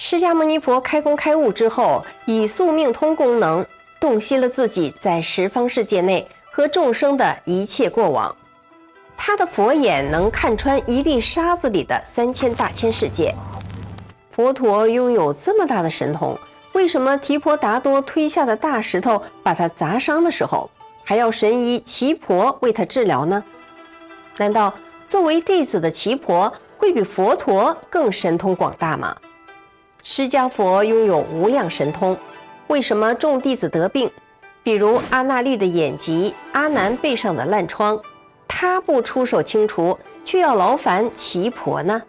释迦牟尼佛开工开悟之后，以宿命通功能洞悉了自己在十方世界内和众生的一切过往。他的佛眼能看穿一粒沙子里的3000大千世界。佛陀拥有这么大的神通，为什么提婆达多推下的大石头把他砸伤的时候，还要神医奇婆为他治疗呢？难道作为弟子的奇婆会比佛陀更神通广大吗？释迦佛拥有无量神通，为什么众弟子得病，比如阿那律的眼疾，阿难背上的烂疮，他不出手清除，却要劳烦奇婆呢？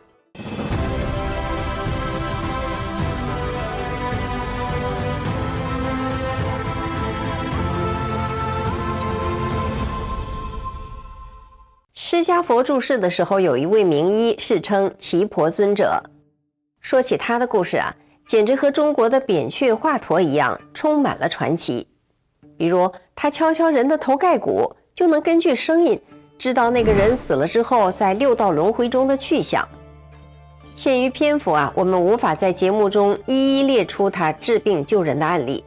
释迦佛住世的时候，有一位名医世称奇婆尊者。说起他的故事啊，简直和中国的扁鹊华佗一样，充满了传奇。比如他敲敲人的头盖骨，就能根据声音知道那个人死了之后在六道轮回中的去向。限于篇幅啊，我们无法在节目中一一列出他治病救人的案例。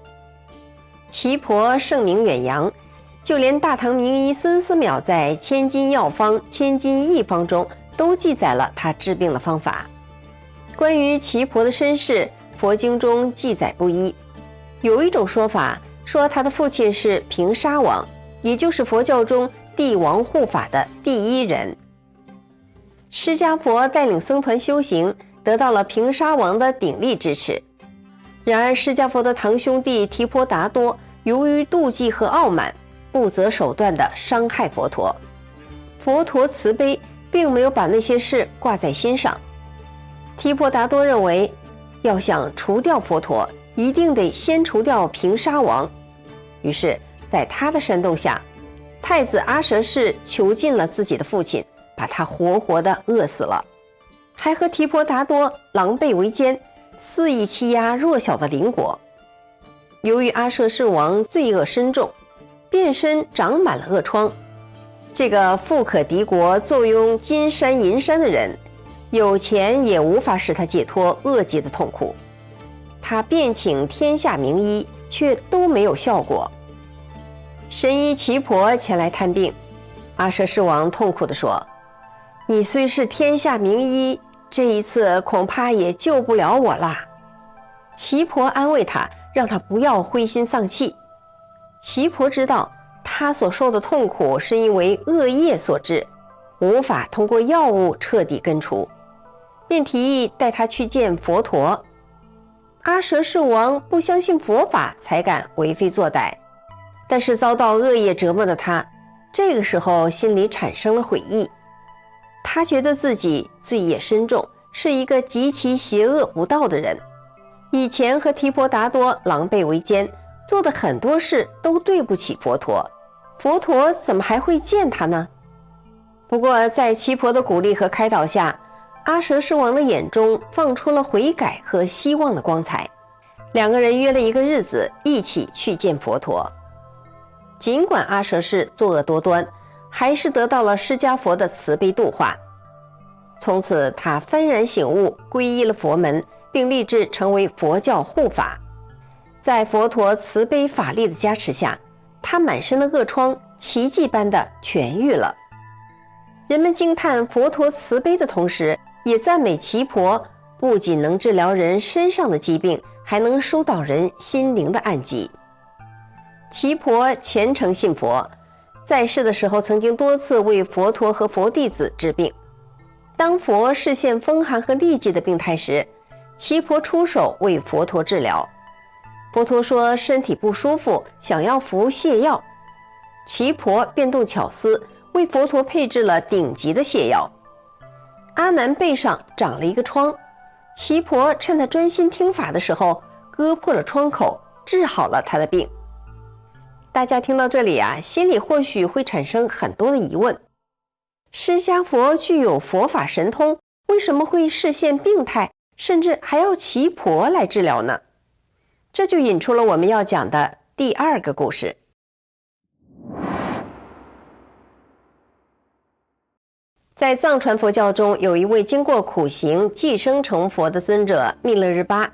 奇婆盛名远扬，就连大唐名医孙思邈在《千金药方》《千金义方》中都记载了他治病的方法。关于奇婆的身世，佛经中记载不一。有一种说法说他的父亲是平沙王，也就是佛教中帝王护法的第一人。释迦佛带领僧团修行，得到了平沙王的鼎力支持。然而释迦佛的堂兄弟提婆达多由于妒忌和傲慢，不择手段地伤害佛陀。佛陀慈悲，并没有把那些事挂在心上。提婆达多认为，要想除掉佛陀，一定得先除掉平沙王。于是在他的煽动下，太子阿舍氏囚禁了自己的父亲，把他活活地饿死了，还和提婆达多狼狈为奸，肆意欺压弱小的邻国。由于阿舍氏王罪恶深重，遍身长满了恶疮，这个富可敌国、坐拥金山银山的人，有钱也无法使他解脱恶疾的痛苦。他遍请天下名医，却都没有效果。神医奇婆前来探病，阿舍氏王痛苦地说：“你虽是天下名医，这一次恐怕也救不了我啦。”奇婆安慰他，让他不要灰心丧气。奇婆知道他所受的痛苦是因为恶业所致，无法通过药物彻底根除，便提议带他去见佛陀。阿舍氏王不相信佛法，才敢为非作歹，但是遭到恶业折磨的他，这个时候心里产生了悔意。他觉得自己罪业深重，是一个极其邪恶不道的人，以前和提婆达多狼狈为奸，做的很多事都对不起佛陀，佛陀怎么还会见他呢？不过在奇婆的鼓励和开导下，阿舍氏王的眼中放出了悔改和希望的光彩。两个人约了一个日子，一起去见佛陀。尽管阿舍氏作恶多端，还是得到了释迦佛的慈悲度化。从此他幡然醒悟，皈依了佛门，并立志成为佛教护法。在佛陀慈悲法力的加持下，他满身的恶疮奇迹般的痊愈了。人们惊叹佛陀慈悲的同时，也赞美奇婆不仅能治疗人身上的疾病，还能疏导人心灵的暗疾。奇婆虔诚信佛，在世的时候曾经多次为佛陀和佛弟子治病。当佛示现风寒和痢疾的病态时，奇婆出手为佛陀治疗。佛陀说身体不舒服，想要服泻药，奇婆便动巧思，为佛陀配制了顶级的泻药。阿难背上长了一个疮，奇婆趁他专心听法的时候，割破了疮口，治好了他的病。大家听到这里啊，心里或许会产生很多的疑问：释迦佛具有佛法神通，为什么会示现病态，甚至还要奇婆来治疗呢？这就引出了我们要讲的第二个故事。在藏传佛教中，有一位经过苦行寄生成佛的尊者密勒日巴，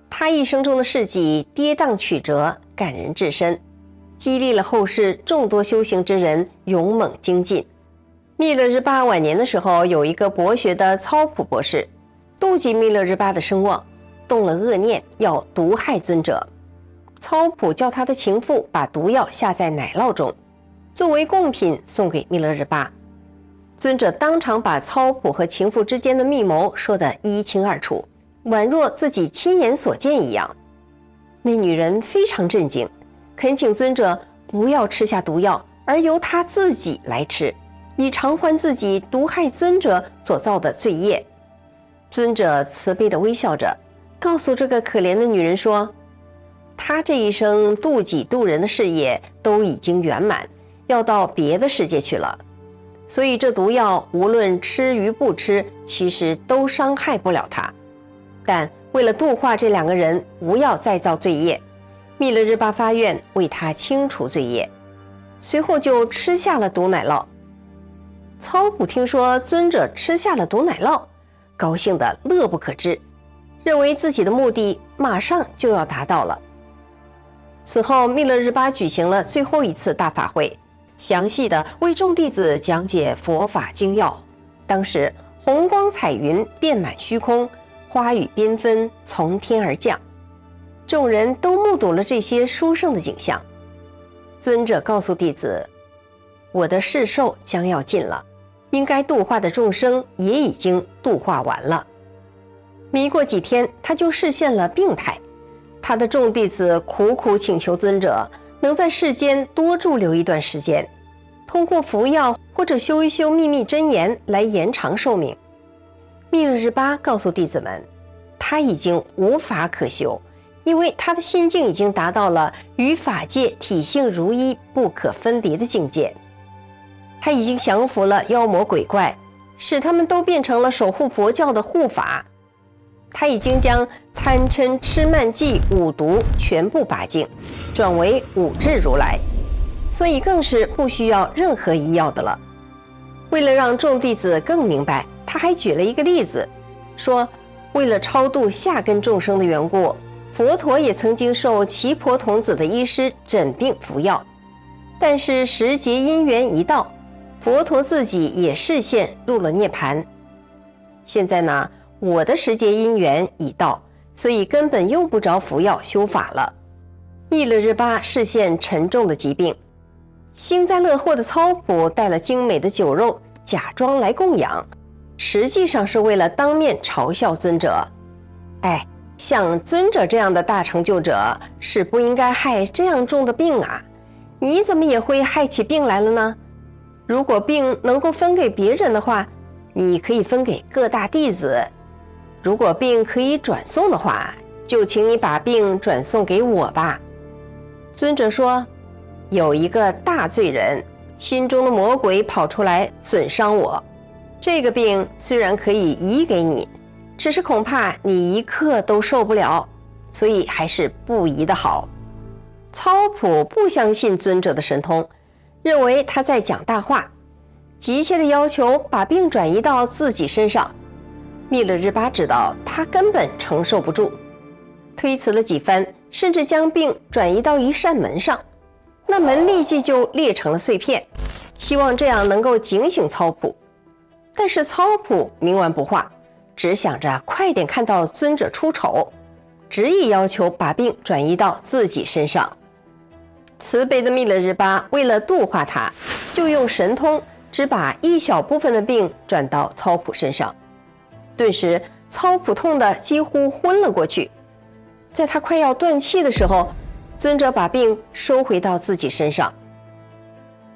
他一生中的事迹跌宕曲折，感人至深，激励了后世众多修行之人勇猛精进。密勒日巴晚年的时候，有一个博学的操普博士，妒忌密勒日巴的声望，动了恶念，要毒害尊者。操普叫他的情妇把毒药下在奶酪中，作为贡品送给密勒日巴。尊者当场把操普和情妇之间的密谋说得一清二楚，宛若自己亲眼所见一样。那女人非常震惊，恳请尊者不要吃下毒药，而由她自己来吃，以偿还自己毒害尊者所造的罪业。尊者慈悲地微笑着，告诉这个可怜的女人说，他这一生度己度人的事业都已经圆满，要到别的世界去了，所以这毒药无论吃与不吃，其实都伤害不了他。但为了度化这两个人不要再造罪业，密勒日巴发愿为他清除罪业，随后就吃下了毒奶酪。操普听说尊者吃下了毒奶酪，高兴得乐不可支，认为自己的目的马上就要达到了。此后，密勒日巴举行了最后一次大法会，详细的为众弟子讲解佛法精要。当时红光彩云遍满虚空，花雨缤纷从天而降，众人都目睹了这些殊胜的景象。尊者告诉弟子，我的世寿将要尽了，应该度化的众生也已经度化完了。没过几天，他就示现了病态。他的众弟子苦苦请求尊者能在世间多驻留一段时间，通过服药或者修一修秘密真言来延长寿命。密勒日巴告诉弟子们，他已经无法可修，因为他的心境已经达到了与法界体性如一、不可分离的境界。他已经降服了妖魔鬼怪，使他们都变成了守护佛教的护法。他已经将贪嗔痴慢忌五毒全部拔净，转为五智如来，所以更是不需要任何医药的了。为了让众弟子更明白，他还举了一个例子，说为了超度下根众生的缘故，佛陀也曾经受奇婆童子的医师诊病服药，但是时节因缘一到，佛陀自己也示现入了涅槃。现在呢，我的时节因缘已到，所以根本用不着服药修法了。密勒日巴示现沉重的疾病，幸灾乐祸的操普带了精美的酒肉，假装来供养，实际上是为了当面嘲笑尊者。像尊者这样的大成就者是不应该害这样重的病啊，你怎么也会害起病来了呢？如果病能够分给别人的话，你可以分给各大弟子，如果病可以转送的话，就请你把病转送给我吧。尊者说，有一个大罪人，心中的魔鬼跑出来损伤我，这个病虽然可以移给你，只是恐怕你一刻都受不了，所以还是不移的好。操普不相信尊者的神通，认为他在讲大话，急切地要求把病转移到自己身上。密勒日巴知道他根本承受不住，推辞了几番，甚至将病转移到一扇门上，那门立即就裂成了碎片，希望这样能够警醒操普。但是操普冥顽不化，只想着快点看到尊者出丑，执意要求把病转移到自己身上。慈悲的密勒日巴为了度化他，就用神通只把一小部分的病转到操普身上。顿时操普痛得几乎昏了过去，在他快要断气的时候，尊者把病收回到自己身上。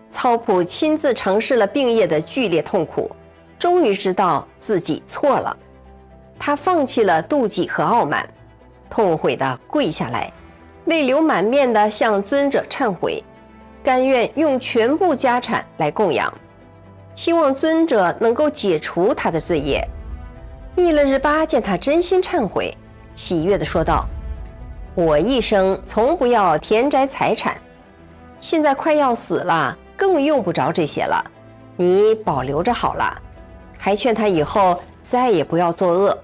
操普亲自尝试了病夜的剧烈痛苦，终于知道自己错了。他放弃了妒忌和傲慢，痛悔地跪下来，泪流满面地向尊者忏悔，甘愿用全部家产来供养，希望尊者能够解除他的罪业。密勒日巴见他真心忏悔，喜悦地说道，我一生从不要田宅财产，现在快要死了，更用不着这些了，你保留着好了，还劝他以后再也不要作恶。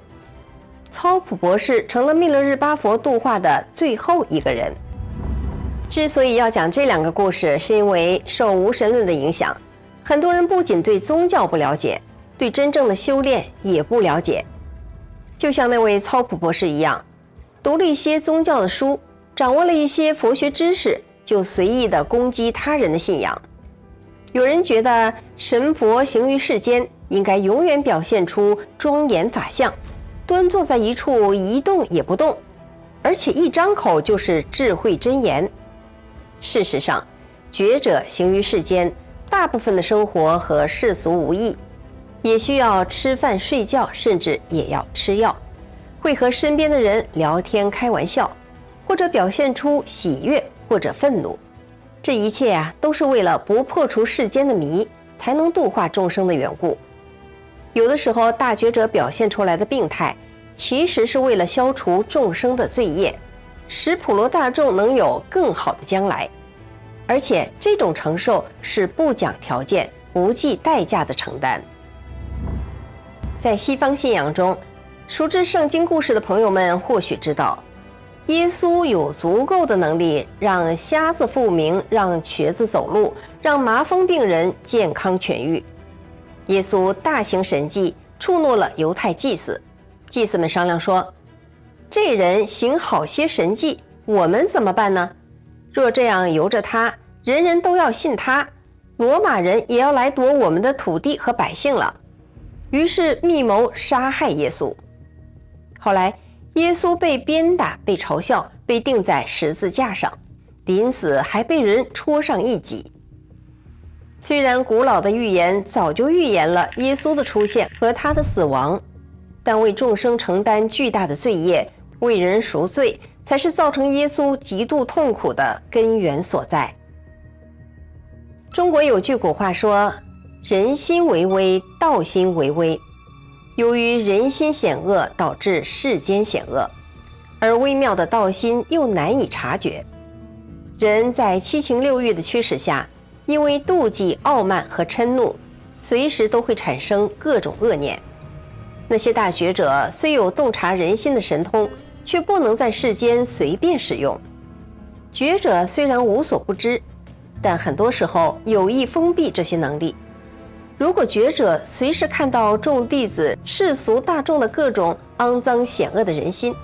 操普博士成了密勒日巴佛度化的最后一个人。之所以要讲这两个故事，是因为受无神论的影响，很多人不仅对宗教不了解，对真正的修炼也不了解。就像那位操普博士一样，读了一些宗教的书，掌握了一些佛学知识，就随意地攻击他人的信仰。有人觉得神佛行于世间，应该永远表现出庄严法相，端坐在一处一动也不动，而且一张口就是智慧真言。事实上，觉者行于世间，大部分的生活和世俗无异，也需要吃饭睡觉，甚至也要吃药，会和身边的人聊天开玩笑，或者表现出喜悦或者愤怒。这一切都是为了不破除世间的迷，才能度化众生的缘故。有的时候大觉者表现出来的病态，其实是为了消除众生的罪业，使普罗大众能有更好的将来。而且这种承受是不讲条件、不计代价的承担。在西方信仰中，熟知圣经故事的朋友们或许知道，耶稣有足够的能力让瞎子复明，让瘸子走路，让麻风病人健康痊愈。耶稣大行神迹，触怒了犹太祭司，祭司们商量说，这人行好些神迹，我们怎么办呢？若这样由着他，人人都要信他，罗马人也要来夺我们的土地和百姓了。于是密谋杀害耶稣。后来耶稣被鞭打，被嘲笑，被钉在十字架上，临死还被人戳上一戟。虽然古老的预言早就预言了耶稣的出现和他的死亡，但为众生承担巨大的罪业，为人赎罪，才是造成耶稣极度痛苦的根源所在。中国有句古话说，人心为微，道心为微。由于人心险恶，导致世间险恶，而微妙的道心又难以察觉。人在七情六欲的驱使下，因为妒忌、傲慢和嗔怒，随时都会产生各种恶念。那些大觉者虽有洞察人心的神通，却不能在世间随便使用。觉者虽然无所不知，但很多时候有意封闭这些能力。如果觉者随时看到众弟子世俗大众的各种肮脏险恶的人心，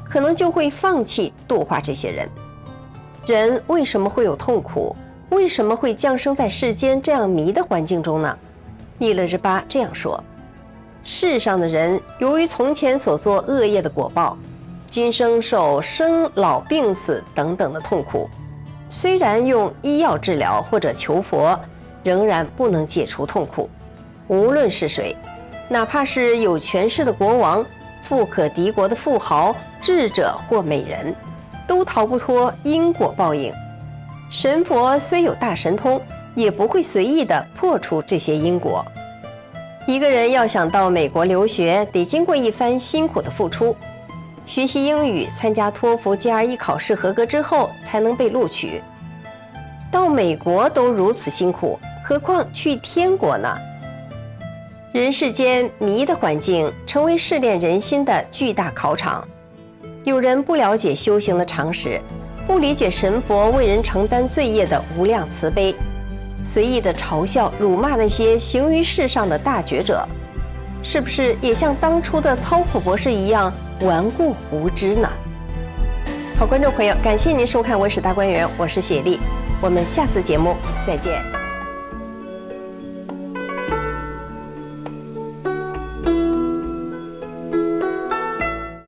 可能就会放弃度化这些人。人为什么会有痛苦？为什么会降生在世间这样迷的环境中呢？密勒日巴这样说，世上的人由于从前所做恶业的果报，今生受生老病死等等的痛苦，虽然用医药治疗或者求佛，仍然不能解除痛苦。无论是谁，哪怕是有权势的国王、富可敌国的富豪、智者或美人，都逃不脱因果报应。神佛虽有大神通，也不会随意地破除这些因果。一个人要想到美国留学，得经过一番辛苦的付出。学习英语，参加托福 GRE 考试合格之后，才能被录取。到美国都如此辛苦，何况去天国呢？人世间迷的环境成为试炼人心的巨大考场。有人不了解修行的常识，不理解神佛为人承担罪业的无量慈悲，随意的嘲笑辱骂那些行于世上的大觉者，是不是也像当初的操普博士一样顽固无知呢？好，观众朋友，感谢您收看《文史大观园》，我是雪莉，我们下次节目再见。